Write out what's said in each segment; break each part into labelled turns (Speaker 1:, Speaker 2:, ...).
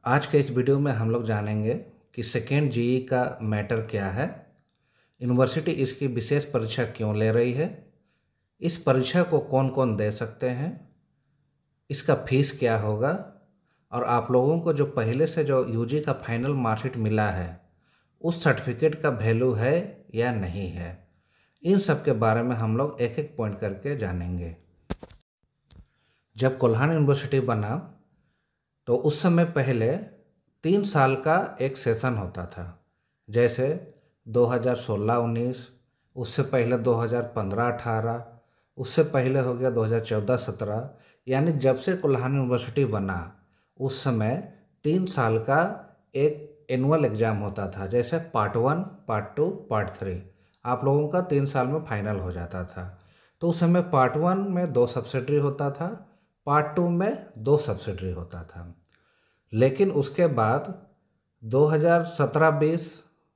Speaker 1: आज के इस वीडियो में हम लोग जानेंगे कि सेकेंड जीई का मैटर क्या है, यूनिवर्सिटी इसकी विशेष परीक्षा क्यों ले रही है, इस परीक्षा को कौन कौन दे सकते हैं, इसका फीस क्या होगा और आप लोगों को जो पहले से जो यूजी का फाइनल मार्कशीट मिला है उस सर्टिफिकेट का वैल्यू है या नहीं है। इन सब के बारे में हम लोग एक एक पॉइंट करके जानेंगे। जब कोल्हान यूनिवर्सिटी बना तो उस समय पहले 3 साल का एक सेशन होता था, जैसे 2016-19, उससे पहले 2015-18, उससे पहले हो गया 2014-17। यानी जब से कोल्हान यूनिवर्सिटी बना उस समय 3 साल का एक एनुअल एग्ज़ाम होता था, जैसे पार्ट 1, पार्ट 2, पार्ट 3। आप लोगों का 3 साल में फाइनल हो जाता था। तो उस समय पार्ट 1 में 2 सब्सिडरी होता था, पार्ट 2 में 2 सब्सिडरी होता था। लेकिन उसके बाद 2017-20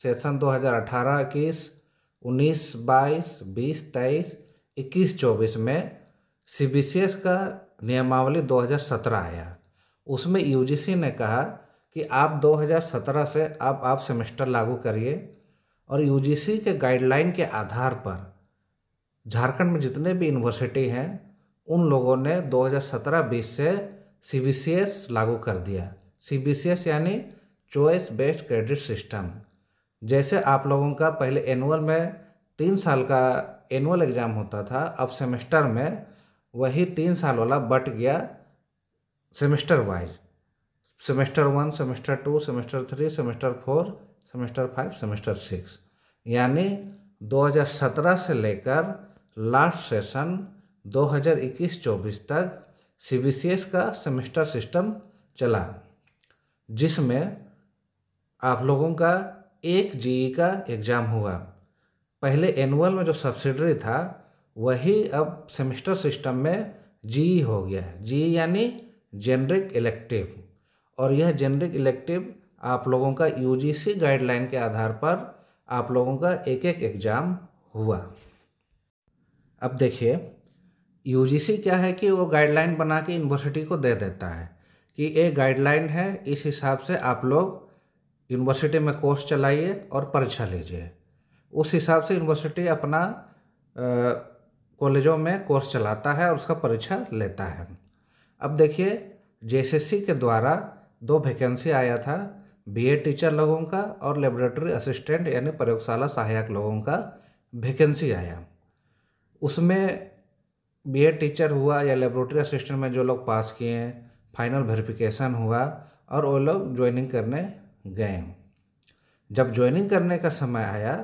Speaker 1: सेशन, 2018-21, 19-22, 20-23, 21-24 में सीबीसीएस का नियमावली 2017 आया। उसमें यूजीसी ने कहा कि आप 2017 से अब आप सेमेस्टर लागू करिए, और यूजीसी के गाइडलाइन के आधार पर झारखंड में जितने भी यूनिवर्सिटी हैं उन लोगों ने 2017-20 से सीबीसीएस लागू कर दिया। सीबीसीएस यानी चॉइस बेस्ड क्रेडिट सिस्टम। जैसे आप लोगों का पहले एनुअल में 3 साल का एनुअल एग्ज़ाम होता था, अब सेमेस्टर में वही 3 साल वाला बट गया semester wise. Semester 1, semester 2, semester 3, semester 4, semester 5, semester 6। यानी 2017 से लेकर लास्ट सेशन 2021-24 तक सीबीसीएस का सेमेस्टर सिस्टम चला, जिसमें आप लोगों का एक जीई का एग्ज़ाम हुआ। पहले एनुअल में जो सब्सिडरी था वही अब सेमेस्टर सिस्टम में जीई हो गया है। जीई यानी जेनरिक इलेक्टिव, और यह जेनरिक इलेक्टिव आप लोगों का यूजीसी गाइडलाइन के आधार पर आप लोगों का एक एक एग्ज़ाम हुआ। अब देखिए, यूजीसी क्या है कि वो गाइडलाइन बना के यूनिवर्सिटी को दे देता है कि एक गाइडलाइन है, इस हिसाब से आप लोग यूनिवर्सिटी में कोर्स चलाइए और परीक्षा लीजिए। उस हिसाब से यूनिवर्सिटी अपना कॉलेजों में कोर्स चलाता है और उसका परीक्षा लेता है। अब देखिए, जेएसएससी के द्वारा 2 वैकेंसी आया था, बीएड टीचर लोगों का और लेबोरेटरी असिस्टेंट यानी प्रयोगशाला सहायक लोगों का वैकेंसी आया। उसमें बीएड टीचर हुआ या लेबोरेटरी असिस्टेंट में जो लोग पास किए हैं, फाइनल वेरिफिकेशन हुआ और वो लोग ज्वाइनिंग करने गए। जब ज्वाइनिंग करने का समय आया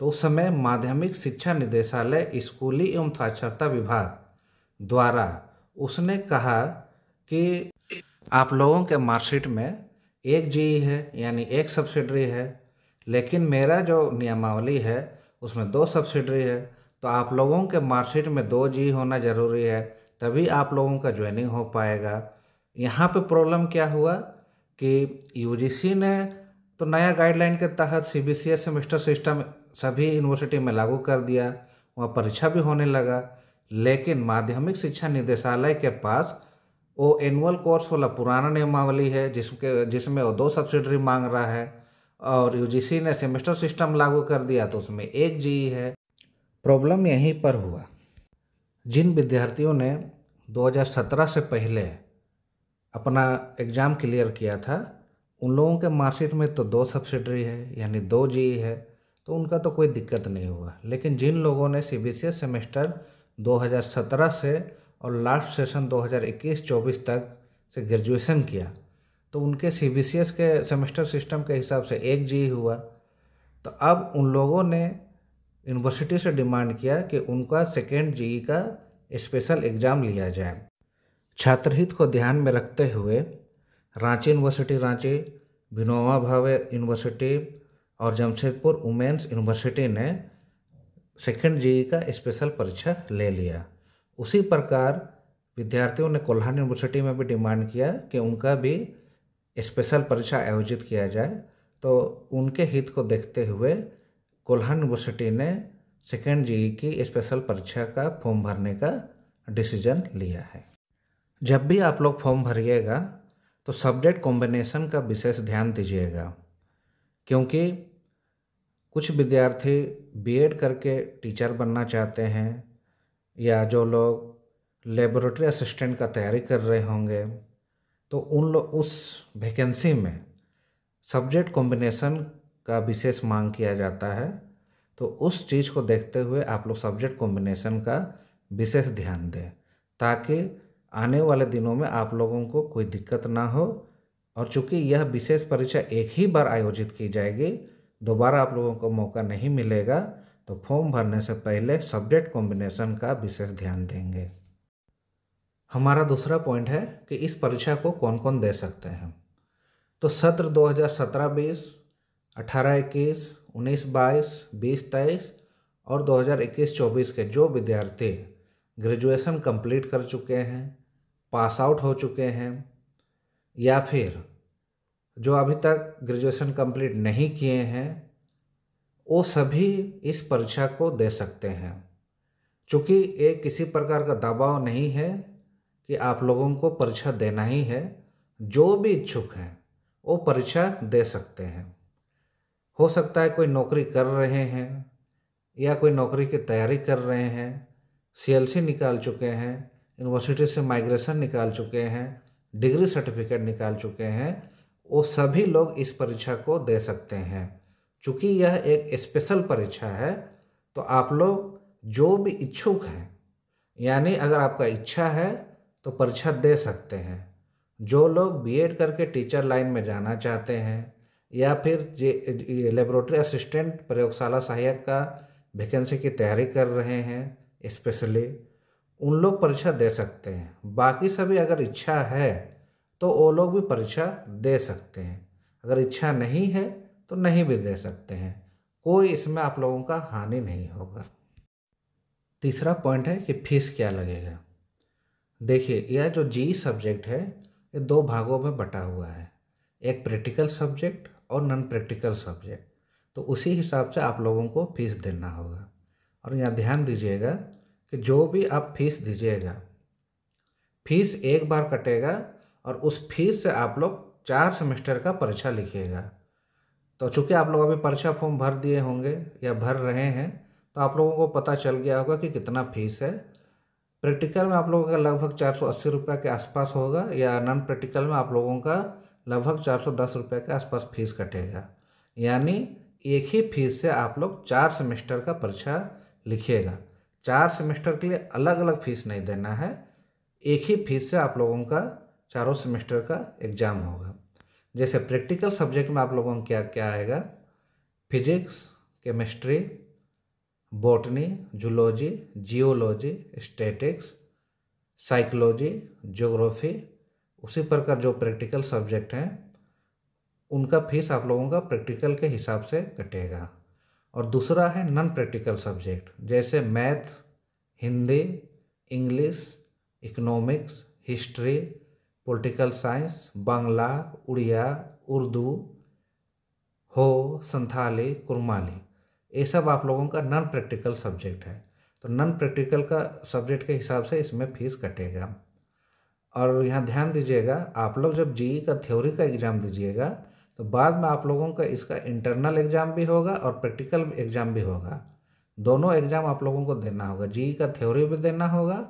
Speaker 1: तो उस समय माध्यमिक शिक्षा निदेशालय स्कूली एवं साक्षरता विभाग द्वारा उसने कहा कि आप लोगों के मार्कशीट में एक जीई है यानी एक सब्सिडरी है, लेकिन मेरा जो नियमावली है उसमें 2 सब्सिडरी है, तो आप लोगों के मार्कशीट में 2 जीई होना ज़रूरी है, तभी आप लोगों का ज्वाइनिंग हो पाएगा। यहाँ पे प्रॉब्लम क्या हुआ कि यूजीसी ने तो नया गाइडलाइन के तहत सीबीसीएस सेमेस्टर सिस्टम सभी यूनिवर्सिटी में लागू कर दिया, वहाँ परीक्षा भी होने लगा। लेकिन माध्यमिक शिक्षा निदेशालय के पास वो एनुअल कोर्स वाला पुराना नियमावली है जिसमें वो 2 सब्सिडरी मांग रहा है, और यूजीसी ने सेमेस्टर सिस्टम लागू कर दिया तो उसमें एक जीई है। प्रॉब्लम यहीं पर हुआ। जिन विद्यार्थियों ने 2017 से पहले अपना एग्ज़ाम क्लियर किया था उन लोगों के मार्कशीट में तो 2 सब्सिडरी है यानी 2 जीई है, तो उनका तो कोई दिक्कत नहीं हुआ। लेकिन जिन लोगों ने सीबीसीएस सेमेस्टर 2017 से और लास्ट सेशन 2021-24 तक से ग्रेजुएशन किया तो उनके सीबीसीएस के सेमेस्टर सिस्टम के हिसाब से एक जीई हुआ। तो अब उन लोगों ने यूनिवर्सिटी से डिमांड किया कि उनका सेकेंड जीई का स्पेशल एग्ज़ाम लिया जाए। छात्रहित को ध्यान में रखते हुए रांची यूनिवर्सिटी रांची, विनोबा भावे यूनिवर्सिटी और जमशेदपुर वुमेंस यूनिवर्सिटी ने सेकेंड जीई का स्पेशल परीक्षा ले लिया। उसी प्रकार विद्यार्थियों ने कोल्हान यूनिवर्सिटी में भी डिमांड किया कि उनका भी स्पेशल परीक्षा आयोजित किया जाए, तो उनके हित को देखते हुए कोल्हान यूनिवर्सिटी ने सेकेंड जीई की स्पेशल परीक्षा का फॉर्म भरने का डिसीजन लिया है। जब भी आप लोग फॉर्म भरिएगा तो सब्जेक्ट कॉम्बिनेशन का विशेष ध्यान दीजिएगा, क्योंकि कुछ विद्यार्थी बीएड करके टीचर बनना चाहते हैं, या जो लोग लेबोरेटरी असिस्टेंट का तैयारी कर रहे होंगे, तो उन लोग उस वैकेंसी में सब्जेक्ट कॉम्बिनेशन का विशेष मांग किया जाता है। तो उस चीज़ को देखते हुए आप लोग सब्जेक्ट कॉम्बिनेशन का विशेष ध्यान दें, ताकि आने वाले दिनों में आप लोगों को कोई दिक्कत ना हो। और चूँकि यह विशेष परीक्षा एक ही बार आयोजित की जाएगी, दोबारा आप लोगों को मौका नहीं मिलेगा, तो फॉर्म भरने से पहले सब्जेक्ट कॉम्बिनेशन का विशेष ध्यान देंगे। हमारा दूसरा पॉइंट है कि इस परीक्षा को कौन कौन दे सकते हैं। तो सत्र 2017-20, 18-21, 19-22, 20-23 और 2021-24 के जो विद्यार्थी ग्रेजुएशन कंप्लीट कर चुके हैं, पास आउट हो चुके हैं, या फिर जो अभी तक ग्रेजुएशन कंप्लीट नहीं किए हैं, वो सभी इस परीक्षा को दे सकते हैं। चूँकि ये किसी प्रकार का दबाव नहीं है कि आप लोगों को परीक्षा देना ही है, जो भी इच्छुक हैं वो परीक्षा दे सकते हैं। हो सकता है कोई नौकरी कर रहे हैं या कोई नौकरी की तैयारी कर रहे हैं, सीएलसी निकाल चुके हैं, यूनिवर्सिटी से माइग्रेशन निकाल चुके हैं, डिग्री सर्टिफिकेट निकाल चुके हैं, वो सभी लोग इस परीक्षा को दे सकते हैं। चूँकि यह एक स्पेशल परीक्षा है, तो आप लोग जो भी इच्छुक हैं, यानी अगर आपका इच्छा है तो परीक्षा दे सकते हैं। जो लोग बीएड करके टीचर लाइन में जाना चाहते हैं, या फिर लेबोरेटरी असिस्टेंट प्रयोगशाला सहायक का वैकेंसी की तैयारी कर रहे हैं स्पेशली, उन लोग परीक्षा दे सकते हैं। बाकी सभी अगर इच्छा है तो वो लोग भी परीक्षा दे सकते हैं, अगर इच्छा नहीं है तो नहीं भी दे सकते हैं। कोई इसमें आप लोगों का हानि नहीं होगा। तीसरा पॉइंट है कि फीस क्या लगेगा। देखिए, यह जो जी सब्जेक्ट है ये दो भागों में बटा हुआ है, एक प्रैक्टिकल सब्जेक्ट और नॉन प्रैक्टिकल सब्जेक्ट। तो उसी हिसाब से आप लोगों को फीस देना होगा। और यहाँ ध्यान दीजिएगा कि जो भी आप फीस दीजिएगा, फीस एक बार कटेगा और उस फीस से आप लोग 4 सेमेस्टर का परीक्षा लिखिएगा। तो चूँकि आप लोग अभी परीक्षा फॉर्म भर दिए होंगे या भर रहे हैं, तो आप लोगों को पता चल गया होगा कि कितना फीस है। प्रैक्टिकल में आप लोगों का लगभग 480 रुपये के आसपास होगा, या नॉन प्रैक्टिकल में आप लोगों का लगभग 410 रुपये के आसपास फीस कटेगा। यानी एक ही फीस से आप लोग 4 सेमेस्टर का परीक्षा लिखिएगा। 4 सेमेस्टर के लिए अलग अलग फीस नहीं देना है, एक ही फीस से आप लोगों का चारों सेमेस्टर का एग्ज़ाम होगा। जैसे प्रैक्टिकल सब्जेक्ट में आप लोगों को क्या क्या आएगा, physics, chemistry, botany, zoology, geology, statics, psychology, geography. उसी प्रकार जो प्रैक्टिकल सब्जेक्ट हैं उनका फीस आप लोगों का प्रैक्टिकल के हिसाब से कटेगा। और दूसरा है नॉन प्रैक्टिकल सब्जेक्ट, जैसे math, Hindi, English, economics, history, political science, Bangla, Odia, Urdu, Ho, Santhali, Kurmali, ये सब आप लोगों का नॉन प्रैक्टिकल सब्जेक्ट है। तो नॉन प्रैक्टिकल का सब्जेक्ट के हिसाब से इसमें फीस कटेगा। और यहाँ ध्यान दीजिएगा, आप लोग जब जीई का थ्योरी का एग्ज़ाम दीजिएगा तो बाद में आप लोगों का इसका इंटरनल एग्ज़ाम भी होगा और प्रैक्टिकल एग्ज़ाम भी होगा। दोनों एग्ज़ाम आप लोगों को देना होगा, जीई का थ्योरी भी देना होगा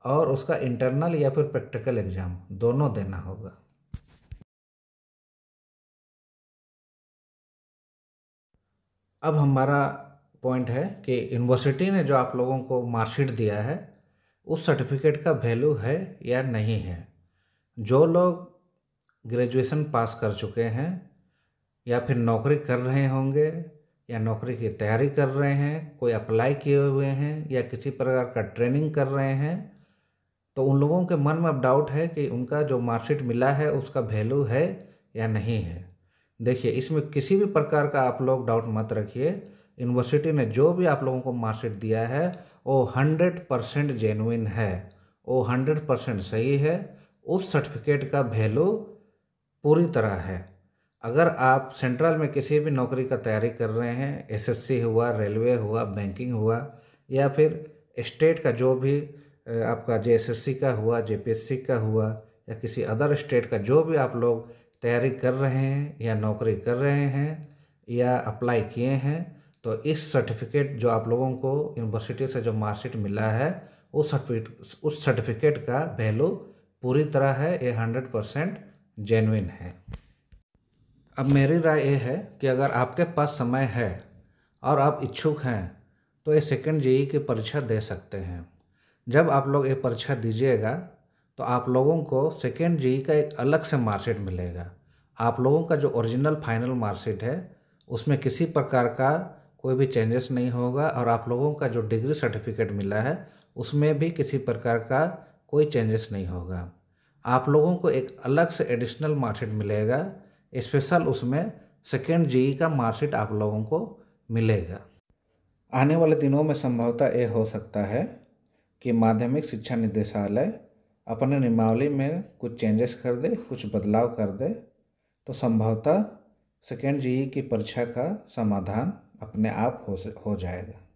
Speaker 1: और उसका इंटरनल या फिर प्रैक्टिकल एग्ज़ाम दोनों देना होगा। अब हमारा पॉइंट है कि यूनिवर्सिटी ने जो आप लोगों को मार्कशीट दिया है उस सर्टिफिकेट का वैल्यू है या नहीं है। जो लोग ग्रेजुएशन पास कर चुके हैं या फिर नौकरी कर रहे होंगे या नौकरी की तैयारी कर रहे हैं, कोई अप्लाई किए हुए हैं या किसी प्रकार का ट्रेनिंग कर रहे हैं, तो उन लोगों के मन में अब डाउट है कि उनका जो मार्कशीट मिला है उसका वैल्यू है या नहीं है। देखिए, इसमें किसी भी प्रकार का आप लोग डाउट मत रखिए। यूनिवर्सिटी ने जो भी आप लोगों को मार्कशीट दिया है वो 100% जेन्युइन है, वो 100% सही है। उस सर्टिफिकेट का वैल्यू पूरी तरह है। अगर आप सेंट्रल में किसी भी नौकरी का तैयारी कर रहे हैं, एसएससी हुआ, रेलवे हुआ, बैंकिंग हुआ, या फिर स्टेट का जो भी आपका जेएसएससी का हुआ, जेपीएससी का हुआ, या किसी अदर स्टेट का जो भी आप लोग तैयारी कर रहे हैं या नौकरी कर रहे हैं या अप्लाई किए हैं, तो इस सर्टिफिकेट जो आप लोगों को यूनिवर्सिटी से जो मार्कशीट मिला है उस सर्टिफिकेट का वैल्यू पूरी तरह है, ये 100% जेन्युइन है। अब मेरी राय ये है कि अगर आपके पास समय है और आप इच्छुक हैं तो ये सेकेंड जेईई की परीक्षा दे सकते हैं। जब आप लोग ये परीक्षा दीजिएगा तो आप लोगों को सेकेंड जेईई का एक अलग से मार्कशीट मिलेगा। आप लोगों का जो ओरिजिनल फाइनल मार्कशीट है उसमें किसी प्रकार का कोई भी चेंजेस नहीं होगा और आप लोगों का जो डिग्री सर्टिफिकेट मिला है उसमें भी किसी प्रकार का कोई चेंजेस नहीं होगा। आप लोगों को एक अलग से एडिशनल मार्कशीट मिलेगा, स्पेशल उसमें सेकेंड जेईई का मार्कशीट आप लोगों को मिलेगा। आने वाले दिनों में संभवतः ये हो सकता है कि माध्यमिक शिक्षा निदेशालय अपने नियमावली में कुछ चेंजेस कर दे, कुछ बदलाव कर दे, तो संभवतः सेकेंड जेईई की परीक्षा का समाधान अपने आप हो जाएगा।